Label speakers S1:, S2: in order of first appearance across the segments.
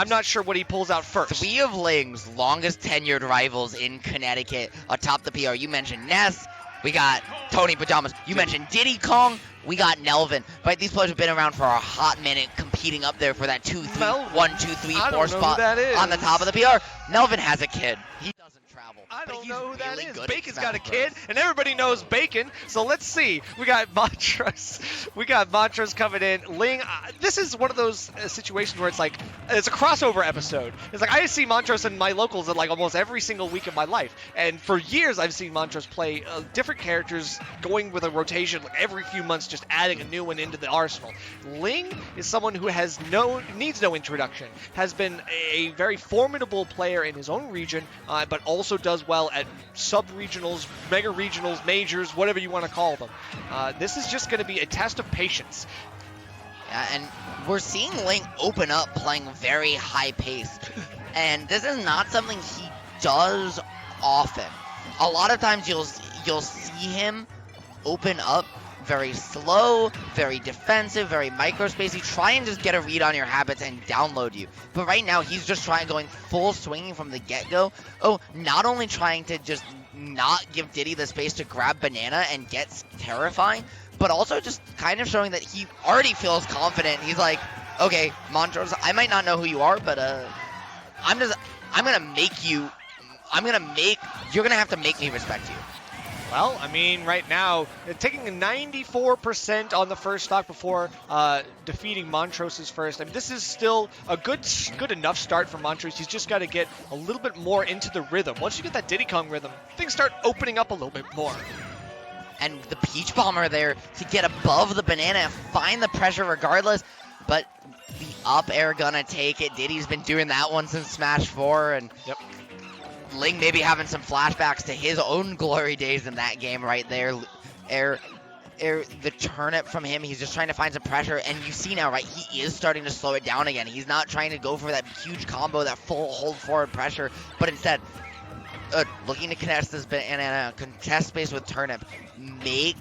S1: I'm not sure what he pulls out first.
S2: 3 of Ling's longest tenured rivals in Connecticut atop the PR. You mentioned Ness. We got Tony Pajamas. You mentioned Diddy Kong. We got Nelvin. Right, these players have been around for a hot minute, competing up there for that 2, 3, 1, 2, 3, 4 spot on the top of the PR. Nelvin has a kid. He doesn't travel.
S1: I don't
S2: but
S1: know who
S2: he's
S1: that
S2: really
S1: is.
S2: good at
S1: Bacon's got a
S2: Smash
S1: kid,
S2: Bros.
S1: and everybody knows Bacon. So let's see. We got Montrose. We got Montrose coming in. Ling. This is one of those situations where it's like it's a crossover episode. It's like I see Montrose in my locals at like almost every single week of my life, and for years I've seen Montrose play different characters, going with a rotation like every few months, just adding a new one into the arsenal. Ling is someone who needs no introduction. Has been a very formidable player in his own region, but also does well at sub-regionals, mega-regionals, majors, whatever you want to call them. This is just going to be a test of patience.
S2: Yeah, and we're seeing Ling open up playing very high pace. And this is not something he does often. A lot of times you'll see him open up very slow, very defensive, very microspacey, try and just get a read on your habits and download you. But right now, he's just going full swinging from the get-go. Oh, not only trying to just not give Diddy the space to grab Banana and get terrifying, but also just kind of showing that he already feels confident. He's like, okay, Montrose, I might not know who you are, but you're gonna have to make me respect you.
S1: Well, I mean, right now, taking a 94% on the first stock before defeating Montrose's first. I mean, this is still a good enough start for Montrose. He's just got to get a little bit more into the rhythm. Once you get that Diddy Kong rhythm, things start opening up a little bit more.
S2: And the Peach Bomber there to get above the Banana and find the pressure regardless. But the up air gonna take it. Diddy's been doing that one since Smash 4. And
S1: yep.
S2: Ling maybe having some flashbacks to his own glory days in that game right there. The turnip from him, he's just trying to find some pressure, and you see now, right, he is starting to slow it down again. He's not trying to go for that huge combo, that full hold forward pressure, but instead, looking to contest this banana, contest space with turnip, make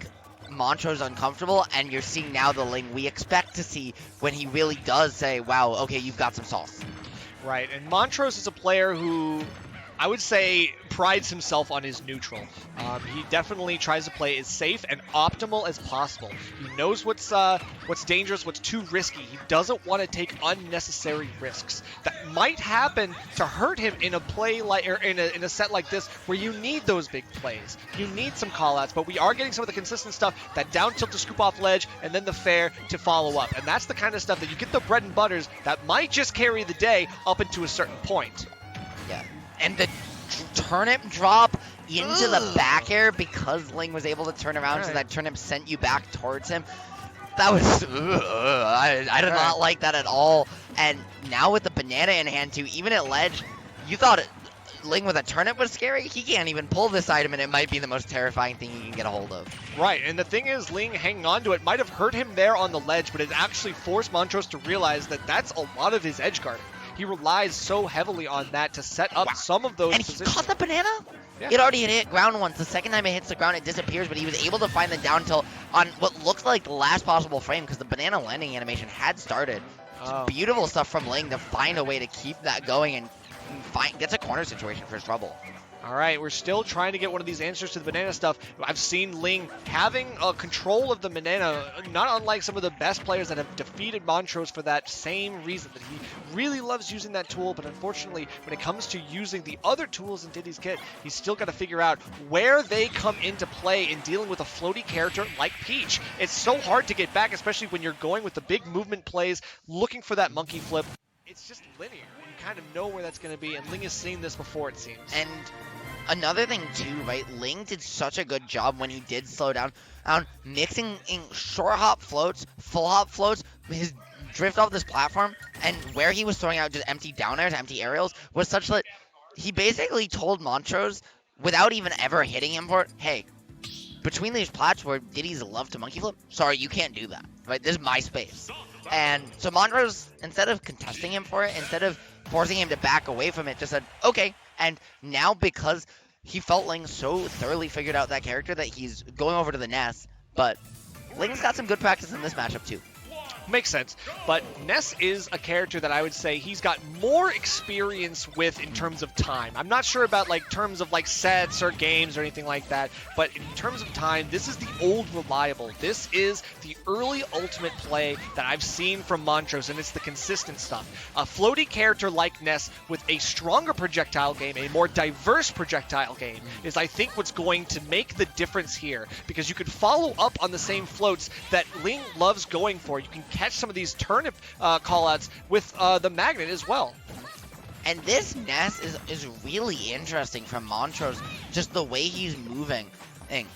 S2: Montrose uncomfortable, and you're seeing now the Ling we expect to see when he really does say, wow, okay, you've got some sauce.
S1: Right, and Montrose is a player who I would say prides himself on his neutral. He definitely tries to play as safe and optimal as possible. He knows what's dangerous, what's too risky. He doesn't want to take unnecessary risks that might happen to hurt him in a play like or in a set like this where you need those big plays. You need some callouts, but we are getting some of the consistent stuff, that down tilt to scoop off ledge and then the fair to follow up. And that's the kind of stuff that you get the bread and butters that might just carry the day up into a certain point.
S2: Yeah. And the turnip drop into the back air because Ling was able to turn around, so that turnip sent you back towards him. That was... I did not like that at all. And now with the banana in hand too, even at ledge, you thought Ling with a turnip was scary? He can't even pull this item, and it might be the most terrifying thing he can get a hold of.
S1: Right, and the thing is, Ling hanging on to it might have hurt him there on the ledge, but it actually forced Montrose to realize that that's a lot of his edge guarding. He relies so heavily on that to set up some of those positions.
S2: And he caught the banana? Yeah. It already had hit ground once. The second time it hits the ground, it disappears, but he was able to find the down tilt on what looks like the last possible frame because the banana landing animation had started. Beautiful stuff from Ling to find a way to keep that going and gets a corner situation for his trouble.
S1: All right, we're still trying to get one of these answers to the banana stuff. I've seen Ling having control of the banana, not unlike some of the best players that have defeated Montrose for that same reason, that he really loves using that tool, but unfortunately, when it comes to using the other tools in Diddy's kit, he's still got to figure out where they come into play in dealing with a floaty character like Peach. It's so hard to get back, especially when you're going with the big movement plays, looking for that monkey flip. It's just linear. You kind of know where that's going to be, and Ling has seen this before, it seems.
S2: And another thing too, right? Ling did such a good job when he did slow down on mixing in short hop floats, full hop floats, his drift off this platform, and where he was throwing out just empty down airs, empty aerials, was such that he basically told Montrose, without even ever hitting him for it, hey, between these plats where Diddy's love to monkey flip, sorry, you can't do that, right? This is my space. And so Montrose, instead of contesting him for it, instead of forcing him to back away from it, just said, okay. And now because he felt Ling so thoroughly figured out that character that he's going over to the nest, but Ling's got some good practice in this matchup too.
S1: Makes sense. But Ness is a character that I would say he's got more experience with in terms of time. I'm not sure about terms of sets or games or anything like that, but in terms of time, this is the old reliable. This is the early ultimate play that I've seen from Montrose, and it's the consistent stuff. A floaty character like Ness with a stronger projectile game, a more diverse projectile game, is I think what's going to make the difference here, because you could follow up on the same floats that Ling loves going for. You can catch some of these turnip callouts with the magnet as well.
S2: And this Ness is really interesting from Montrose, just the way he's moving. And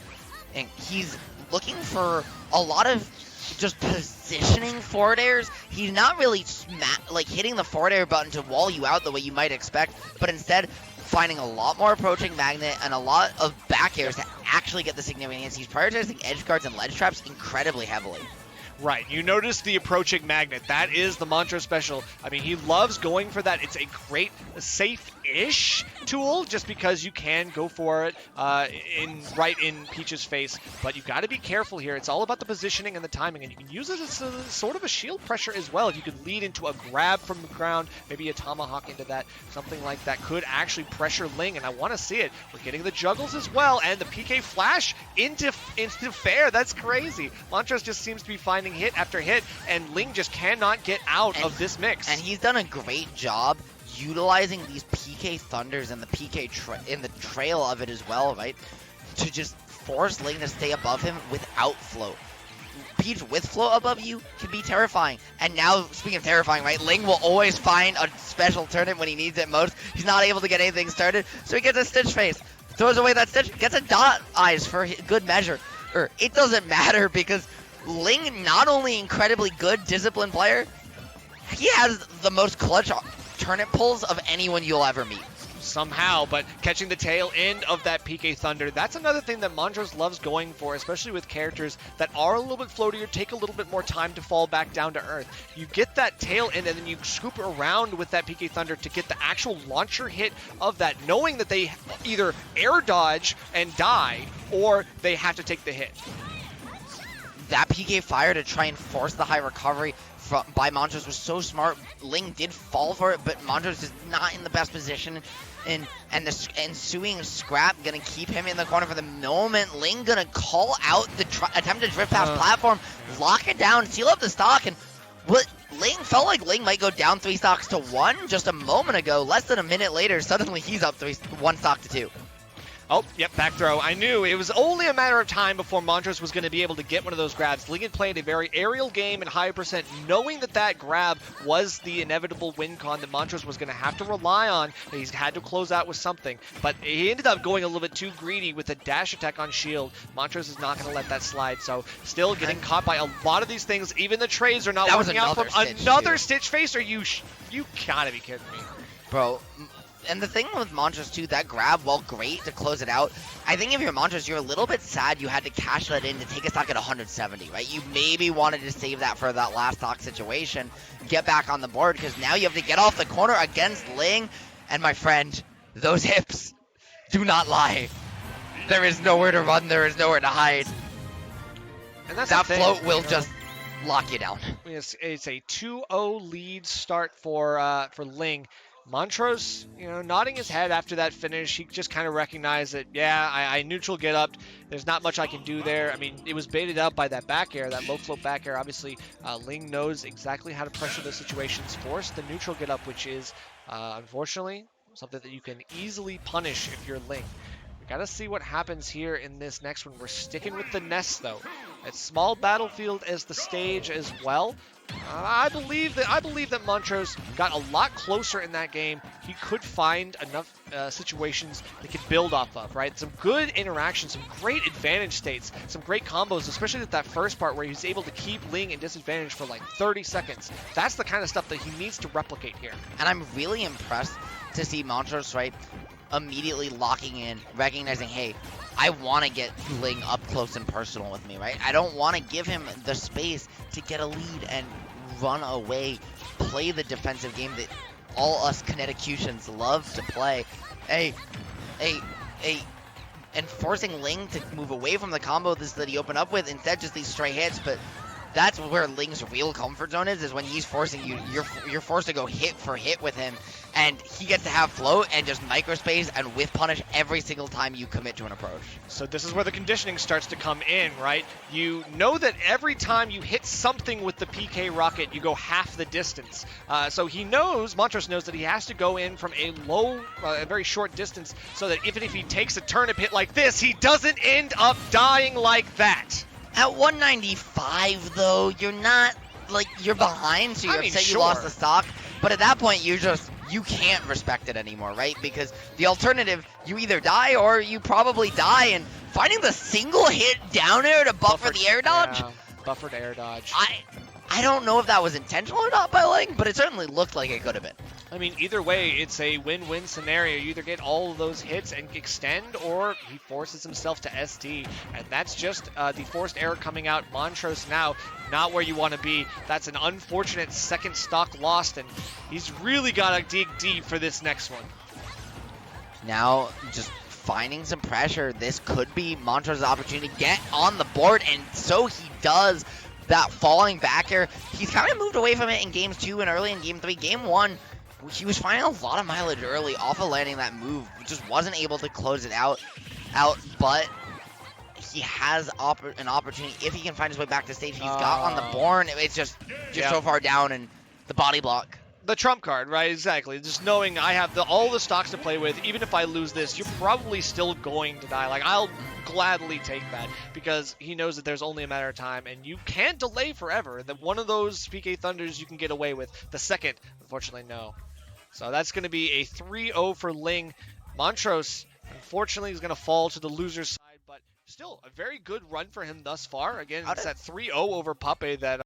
S2: he's looking for a lot of just positioning forward airs. He's not really hitting the forward air button to wall you out the way you might expect, but instead finding a lot more approaching magnet and a lot of back airs to actually get the significance. He's prioritizing edge guards and ledge traps incredibly heavily.
S1: Right, you notice the approaching magnet. That is the Montrose special. I mean, he loves going for that. It's a great, safe-ish tool, just because you can go for it right in Peach's face. But you've got to be careful here. It's all about the positioning and the timing, and you can use it as sort of a shield pressure as well. If you could lead into a grab from the ground, maybe a tomahawk into that, something like that could actually pressure Ling, and I want to see it. We're getting the juggles as well, and the PK flash into fair. That's crazy. Montrose just seems to be finding hit after hit, and Ling just cannot get out of this mix.
S2: And he's done a great job utilizing these PK thunders and the PK in the trail of it as well, right? To just force Ling to stay above him without float. Peach with float above you can be terrifying. And now, speaking of terrifying, right, Ling will always find a special turnip when he needs it most. He's not able to get anything started, so he gets a Stitch face. Throws away that Stitch, gets a dot eyes for good measure. It doesn't matter because Ling, not only incredibly good, disciplined player, he has the most clutch turnip pulls of anyone you'll ever meet.
S1: Somehow, but catching the tail end of that PK Thunder, that's another thing that Montrose loves going for, especially with characters that are a little bit floatier, take a little bit more time to fall back down to earth. You get that tail end, and then you scoop around with that PK Thunder to get the actual launcher hit of that, knowing that they either air dodge and die, or they have to take the hit.
S2: That PK fire to try and force the high recovery by Montrose was so smart. Ling did fall for it, but Montrose is not in the best position. And the ensuing scrap gonna keep him in the corner for the moment. Ling gonna call out the attempt to drift past platform, lock it down, seal up the stock, and what Ling felt like Ling might go down 3 stocks to 1 just a moment ago. Less than a minute later, suddenly he's up 1 stock to 2.
S1: Oh, yep, back throw. I knew it was only a matter of time before Montrose was going to be able to get one of those grabs. Ling had played a very aerial game at high percent, knowing that that grab was the inevitable win con that Montrose was going to have to rely on. He's had to close out with something, but he ended up going a little bit too greedy with a dash attack on shield. Montrose is not going to let that slide, so still getting caught by a lot of these things. Even the trades are not working out from another Stitch face. Are you gotta be kidding me,
S2: bro? And the thing with Montrose too, that grab, while great to close it out, I think if you're Montrose, you're a little bit sad you had to cash that in to take a stock at 170, right? You maybe wanted to save that for that last stock situation, get back on the board, because now you have to get off the corner against Ling. And my friend, those hips do not lie. There is nowhere to run, there is nowhere to hide.
S1: And that's
S2: that float will just lock you down.
S1: It's a 2-0 lead start for Ling. Montrose, nodding his head after that finish. He just kind of recognized that, yeah, I neutral get up. There's not much I can do there. I mean, it was baited out by that back air, that low float back air. Obviously, Ling knows exactly how to pressure those situations, force the neutral get up, which is, unfortunately, something that you can easily punish if you're Ling. We gotta see what happens here in this next one. We're sticking with the Nest, though. It's small battlefield as the stage as well. I believe that Montrose got a lot closer in that game. He could find enough situations they could build off of, right? Some good interactions, some great advantage states, some great combos, especially at that first part where he was able to keep Ling in disadvantage for like 30 seconds. That's the kind of stuff that he needs to replicate here.
S2: And I'm really impressed to see Montrose, right, immediately locking in, recognizing, hey, I want to get Ling up close and personal with me, right? I don't want to give him the space to get a lead and run away, play the defensive game that all us Kineticutions love to play. And forcing Ling to move away from the combo that he opened up with, instead just these stray hits, but that's where Ling's real comfort zone is when he's forcing you. You're forced to go hit for hit with him, and he gets to have float and just microspace and whiff punish every single time you commit to an approach.
S1: So this is where the conditioning starts to come in, right? You know that every time you hit something with the PK rocket, you go half the distance. So he knows, Montrose knows that he has to go in from a low, a very short distance, so that even if he takes a turnip hit like this, he doesn't end up dying like that.
S2: At 195, though, you're not, like, you're behind, so you're upset you lost the stock. But at that point, you can't respect it anymore, right? Because the alternative, you either die or you probably die. And finding the single hit down air to buffer the air dodge?
S1: Yeah, buffered air dodge.
S2: I don't know if that was intentional or not by Ling, but it certainly looked like it could have been.
S1: I mean, either way, it's a win-win scenario. You either get all of those hits and extend, or he forces himself to ST. And that's just the forced error coming out. Montrose now, not where you want to be. That's an unfortunate second stock lost, and he's really got to dig deep for this next one.
S2: Now, just finding some pressure. This could be Montrose's opportunity to get on the board, and so he does. That falling back here, he's kind of moved away from it in games 2 and early in game 3. Game 1, he was finding a lot of mileage early off of landing that move. Just wasn't able to close it out, but he has an opportunity if he can find his way back to stage. He's got on the board. It's just so far down, and the body block.
S1: The trump card, right? Exactly. Just knowing I have all the stocks to play with. Even if I lose this, you're probably still going to die. Like, I'll gladly take that because he knows that there's only a matter of time, and you can't delay forever. That one of those PK Thunders you can get away with. The second, unfortunately, no. So that's going to be a 3-0 for Ling. Montrose, unfortunately, is going to fall to the loser's side, but still a very good run for him thus far. Again, it's that 3-0 over Pape that